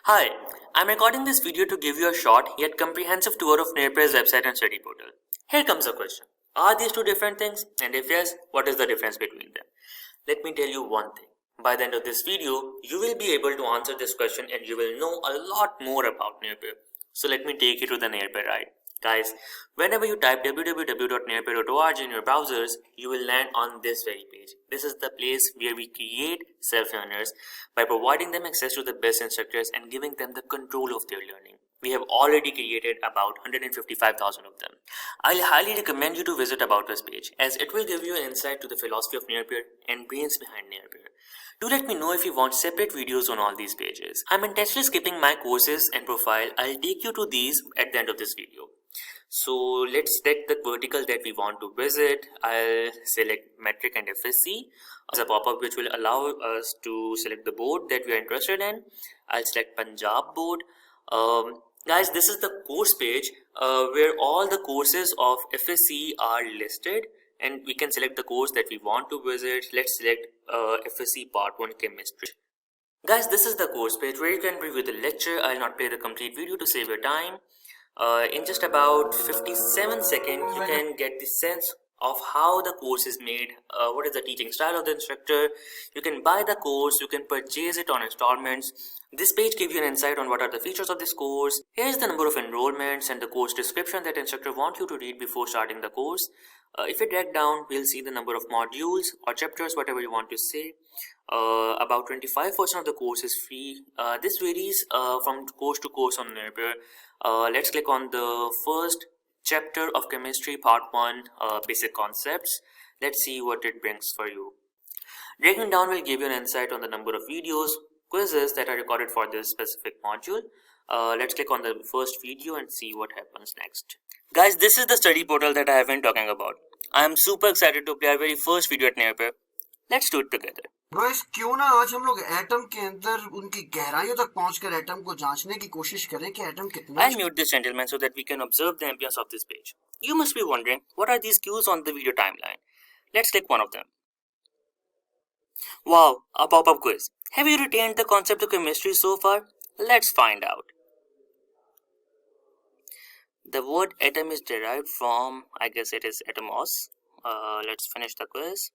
Hi, I'm recording this video to give you a short yet comprehensive tour of Nearpeer's website and study portal. Here comes a question. Are these two different things? And if yes, what is the difference between them? Let me tell you one thing. By the end of this video, you will be able to answer this question and you will know a lot more about Nearpeer. So let me take you to the Nearpeer ride. Guys, whenever you type www.nearpeer.org in your browsers, you will land on this very page. This is the place where we create self-learners by providing them access to the best instructors and giving them the control of their learning. We have already created about 155,000 of them. I highly recommend you to visit About Us page as it will give you an insight to the philosophy of Nearpeer and brains behind Nearpeer. Do let me know if you want separate videos on all these pages. I'm intentionally skipping my courses and profile. I'll take you to these at the end of this video. So let's select the vertical that we want to visit. I'll select metric and FSC as a pop-up which will allow us to select the board that we are interested in. I'll select Punjab board. Guys, this is the course page where all the courses of FSC are listed and we can select the course that we want to visit. Let's select FSC Part 1 Chemistry. Guys, this is the course page where you can preview the lecture. I'll not play the complete video to save your time. In just about 57 seconds, you can get the sense of how the course is made, what is the teaching style of the instructor. You can buy the course, you can purchase it on installments. This page gives you an insight on what are the features of this course. Here's the number of enrollments and the course description that instructor wants you to read before starting the course. If we drag down, we'll see the number of modules or chapters, whatever you want to say. About 25% of the course is free. This varies from course to course on Nearpeer. Let's click on the first chapter of chemistry part 1, basic concepts. Let's see what it brings for you. Dragging down will give you an insight on the number of videos, quizzes that are recorded for this specific module. Let's click on the first video and see what happens next. Guys, this is the study portal that I have been talking about. I am super excited to play our very first video at Nearpeer. Let's do it together. Guys क्यों ना आज हम लोग atom के अंदर उनकी गहराइयों तक पहुंचकर एटम को जांचने की कोशिश करें कि एटम कितना I'll mute this gentleman so that we can observe the ambience of this page. You must be wondering, what are these cues on the video timeline? Let's click one of them. Wow, a pop-up quiz. Have you retained the concept of chemistry so far? Let's find out. The word atom is derived from, I guess it is atomos. Let's finish the quiz.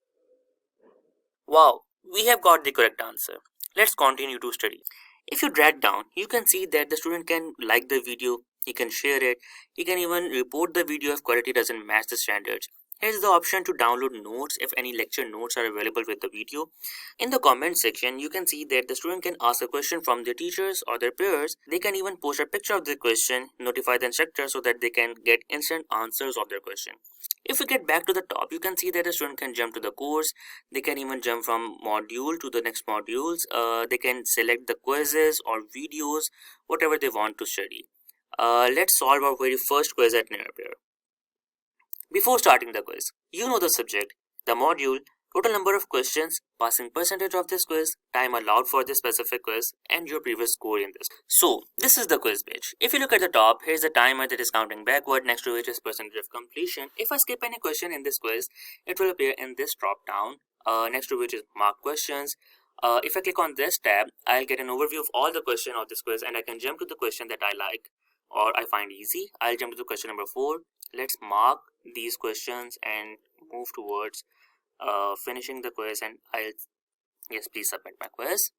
Wow, we have got the correct answer. Let's continue to study. If you drag down, you can see that the student can like the video, he can share it, he can even report the video if quality doesn't match the standards. Here's the option to download notes if any lecture notes are available with the video. In the comment section, you can see that the student can ask a question from their teachers or their peers. They can even post a picture of the question, notify the instructor so that they can get instant answers of their question. If we get back to the top, you can see that the student can jump to the course. They can even jump from module to the next modules. They can select the quizzes or videos, whatever they want to study. Let's solve our very first quiz at Nearpeer. Before starting the quiz, you know the subject, the module, total number of questions, passing percentage of this quiz, time allowed for this specific quiz, and your previous score in this. So, this is the quiz page. If you look at the top, here's the timer that is counting backward, next to which is percentage of completion. If I skip any question in this quiz, it will appear in this drop down, next to which is marked questions. If I click on this tab, I'll get an overview of all the questions of this quiz and I can jump to the question that I like or I find easy. I'll jump to the question number 4. Let's mark these questions and move towards finishing the quiz, and yes, please submit my quiz.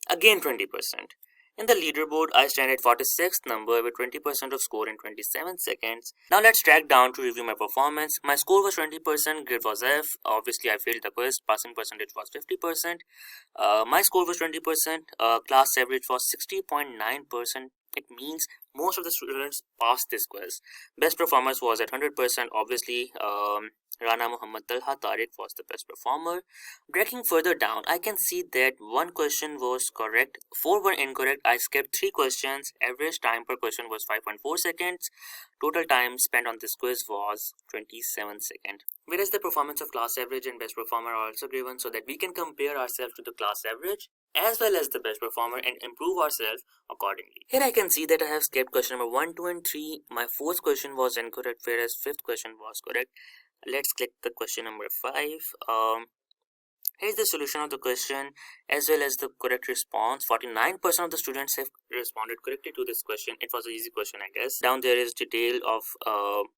Again 20%. In the leaderboard, I stand at 46th number with 20% of score in 27 seconds. Now let's drag down to review my performance. My score was 20%, grade was F. Obviously, I failed the quiz. Passing percentage was 50%. My score was 20%. Class average was 60.9%. It means most of the students passed this quiz. Best performance was at 100%. Obviously, Rana Muhammad Talha Tariq was the best performer. Dragging further down, I can see that one question was correct, 4 were incorrect. I skipped 3 questions. Average time per question was 5.4 seconds. Total time spent on this quiz was 27 seconds. Whereas the performance of class average and best performer are also given so that we can compare ourselves to the class average as well as the best performer and improve ourselves accordingly. Here I can see that I have skipped question number 1, 2 and 3. My 4th question was incorrect whereas 5th question was correct. Let's click the question number 5. Here's the solution of the question as well as the correct response. 49% of the students have responded correctly to this question. It was an easy question, I guess. Down there is detail of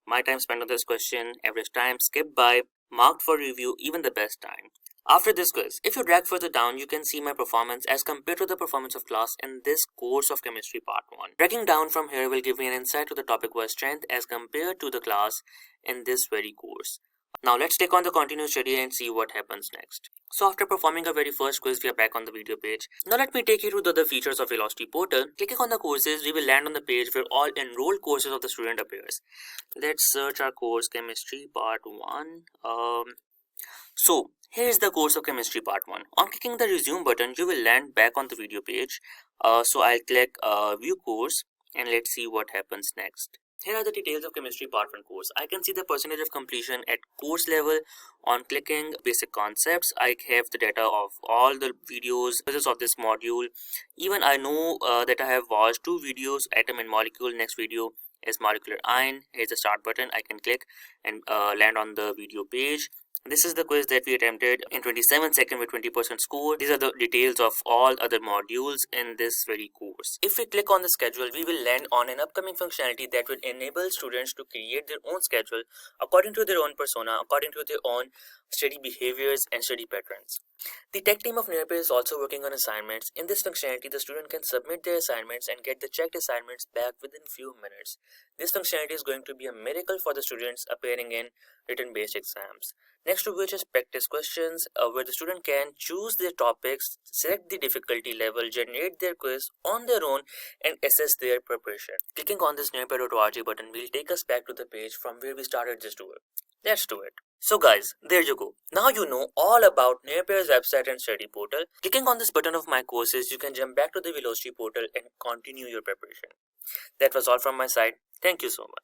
my time spent on this question, average time skipped by, marked for review, even the best time. After this quiz, if you drag further down, you can see my performance as compared to the performance of class in this course of chemistry part 1. Dragging down from here will give me an insight to the topic wise strength as compared to the class in this very course. Now let's take on the continuous study and see what happens next. So after performing our very first quiz, we are back on the video page. Now let me take you through the other features of Velocity Portal. Clicking on the courses, we will land on the page where all enrolled courses of the student appears. Let's search our course Chemistry Part 1. So here's the course of Chemistry Part 1. On clicking the resume button, you will land back on the video page. So I'll click view course and let's see what happens next. Here are the details of Chemistry Part 1 course. I can see the percentage of completion at course level. On clicking basic concepts, I have the data of all the videos of this module. Even I know that I have watched 2 videos, atom and molecule. Next video is molecular ion. Here's the start button. I can click and land on the video page. This is the quiz that we attempted in 27 seconds with 20% score. These are the details of all other modules in this very course. If we click on the schedule, we will land on an upcoming functionality that will enable students to create their own schedule according to their own persona, according to their own study behaviors and study patterns. The tech team of Nearpeer is also working on assignments. In this functionality, the student can submit their assignments and get the checked assignments back within few minutes. This functionality is going to be a miracle for the students appearing in written-based exams. Next to which is practice questions, where the student can choose their topics, select the difficulty level, generate their quiz on their own, and assess their preparation. Clicking on this nearpeer.org button will take us back to the page from where we started this tour. Let's do it. So guys, there you go. Now you know all about Nearpeer's website and study portal. Clicking on this button of my courses, you can jump back to the Velocity portal and continue your preparation. That was all from my side. Thank you so much.